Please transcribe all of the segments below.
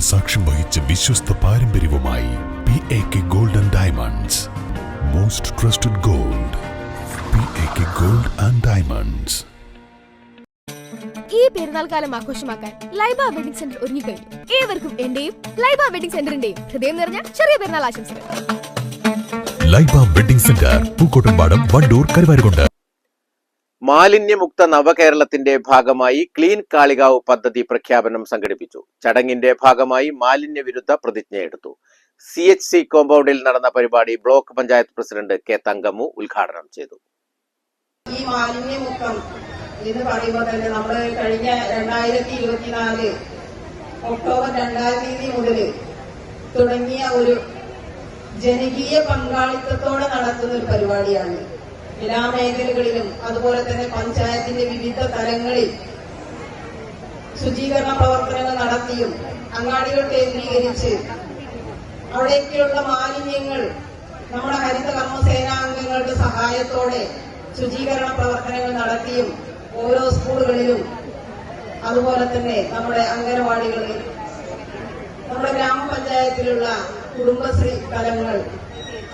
വർഷങ്ങൾ സാക്ഷ്യം വഹിച്ച വിശ്വസ്ത പാരമ്പര്യവുമായി PAK Gold and Diamonds. Most trusted gold. PAK Gold and Diamonds. ഈ പെരുന്നാൾ കാലം ആഘോഷമാക്കാൻ ലൈബ വെഡിംഗ് സെന്റർ ഒരുങ്ങിക്കഴിഞ്ഞു. ഏവർക്കും എന്റെയും ലൈബ വെഡിംഗ് സെന്ററിന്റെയും ഹൃദയം നിറഞ്ഞ ചെറിയ പെരുന്നാൾ ആശംസകൾ. Laiba wedding centre, Pookkottumpadam, Wandoor, Karuvarakundu. മാലിന്യമുക്ത നവകേരളത്തിന്റെ ഭാഗമായി ക്ലീൻ കാളികാവ് പദ്ധതി പ്രഖ്യാപനം സംഘടിപ്പിച്ചു. ചടങ്ങിന്റെ ഭാഗമായി മാലിന്യ വിരുദ്ധ പ്രതിജ്ഞയെടുത്തു. CHC കോമ്പൗണ്ടിൽ നടന്ന പരിപാടി block panchayat president K. Thankammu ഉദ്ഘാടനം ചെയ്തു. ഈ മാലിന്യമുക്തം എന്ന് പറയുമ്പോൾ തന്നെ നമ്മൾ കഴിഞ്ഞ 2024 ഒക്ടോബർ 2 മുതൽ തുടങ്ങിയ ഒരു ജനകീയ പങ്കാളിത്തത്തോടെ നടത്തുന്ന ഒരു പരിപാടിയാണ്. എല്ലാ മേഖലകളിലും അതുപോലെ തന്നെ പഞ്ചായത്തിന്റെ വിവിധ തലങ്ങളിൽ ശുചീകരണ പ്രവർത്തനങ്ങൾ നടത്തിയും അങ്ങാടികൾ കേന്ദ്രീകരിച്ച് അവിടേക്കുള്ള മാലിന്യങ്ങൾ നമ്മുടെ ഹരിത കർമ്മസേനാംഗങ്ങളുടെ സഹായത്തോടെ ശുചീകരണ പ്രവർത്തനങ്ങൾ നടത്തിയും ഓരോ സ്കൂളുകളിലും അതുപോലെ തന്നെ നമ്മുടെ അംഗനവാടികളിൽ നമ്മുടെ ഗ്രാമപഞ്ചായത്തിലുള്ള കുടുംബശ്രീ തലങ്ങൾ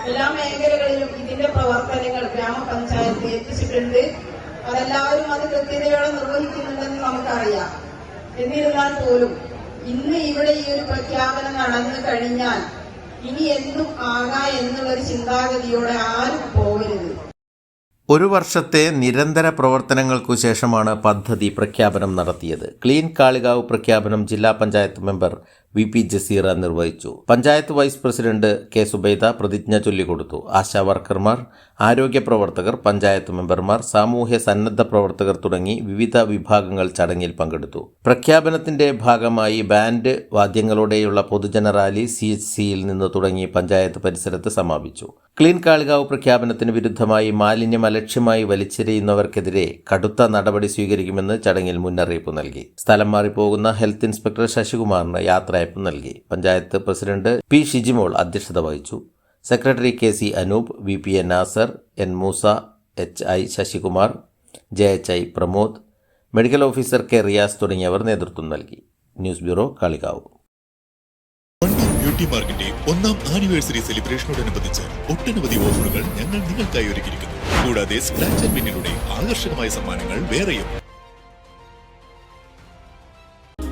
എല്ലാ മേഖലകളിലും ഇതിന്റെ പ്രവർത്തനങ്ങൾ ഗ്രാമപഞ്ചായത്ത് എത്തിച്ചിട്ടുണ്ട്. അതെല്ലാവരും അത് കൃത്യതയോടെ നിർവഹിക്കുന്നുണ്ടെന്ന് നമുക്കറിയാം. എന്നിരുന്നാൽ പോലും ഇന്ന് ഇവിടെ ഈ ഒരു പ്രഖ്യാപനം നടന്നു കഴിഞ്ഞാൽ ഇനി എന്തും ആകാം എന്നുള്ളൊരു ചിന്താഗതിയോടെ ആരും പോകരുത്. ഒരു വർഷത്തെ നിരന്തര പ്രവർത്തനങ്ങൾക്കു ശേഷമാണ് പദ്ധതി പ്രഖ്യാപനം നടത്തിയത്. ക്ലീൻ കാളികാവ് പ്രഖ്യാപനം ജില്ലാ പഞ്ചായത്ത് മെമ്പർ VP ജസീറ നിർവഹിച്ചു. Panchayat vice president K. Subaida പ്രതിജ്ഞ ചൊല്ലിക്കൊടുത്തു. ആശാ വർക്കർമാർ, ആരോഗ്യ പ്രവർത്തകർ, പഞ്ചായത്ത് മെമ്പർമാർ, സാമൂഹ്യ സന്നദ്ധ പ്രവർത്തകർ തുടങ്ങി വിവിധ വിഭാഗങ്ങൾ ചടങ്ങിൽ പങ്കെടുത്തു. പ്രഖ്യാപനത്തിന്റെ ഭാഗമായി ബാൻഡ് വാദ്യങ്ങളോടെയുള്ള പൊതുജന റാലി CHCയിൽ നിന്ന് തുടങ്ങി പഞ്ചായത്ത് പരിസരത്ത് സമാപിച്ചു. ക്ലീൻ കാളികാവ് പ്രഖ്യാപനത്തിന് വിരുദ്ധമായി മാലിന്യം അലക്ഷ്യമായി വലിച്ചെറിയുന്നവർക്കെതിരെ കടുത്ത നടപടി സ്വീകരിക്കുമെന്ന് ചടങ്ങിൽ മുന്നറിയിപ്പ് നൽകി. സ്ഥലം മാറിപ്പോകുന്ന ഹെൽത്ത് ഇൻസ്പെക്ടർ ശശികുമാറിന് യാത്രയയപ്പ് നൽകി. Panchayat president P. ഷിജിമോൾ അധ്യക്ഷത വഹിച്ചു. Secretary KC Anoop, VP Nasar, N. Moosa, HI Sasikumar, JHI Pramod, medical officer K. Riyas തുടങ്ങിയവർ നേതൃത്വം നൽകി. News bureau, Kalikavu. ബ്യൂട്ടി മാർക്കിന്റെ 1ാം ആനിവേഴ്സറി സെലിബ്രേഷനോടനുബന്ധിച്ച് ഒട്ടനവധി ഓഫറുകൾ ഞങ്ങൾ നിങ്ങൾക്കായി ഒരുക്കിയിരിക്കുന്നു. കൂടാതെ സ്ക്രാച്ച് ആൻഡ് വിന്നിലൂടെ ആകർഷകമായ സമ്മാനങ്ങൾ വേറെയും.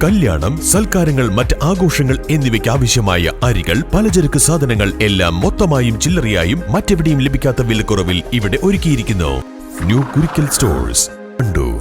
കല്യാണം, സൽക്കാരങ്ങൾ, മറ്റ് ആഘോഷങ്ങൾ എന്നിവയ്ക്ക് ആവശ്യമായ അരികൾ, പലചരക്ക് സാധനങ്ങൾ എല്ലാം മൊത്തമായും ചില്ലറയായും മറ്റെവിടെയും ലഭിക്കാത്ത വിലക്കുറവിൽ ഇവിടെ ഒരുക്കിയിരിക്കുന്നു. New Kurikkal stores, Wandoor.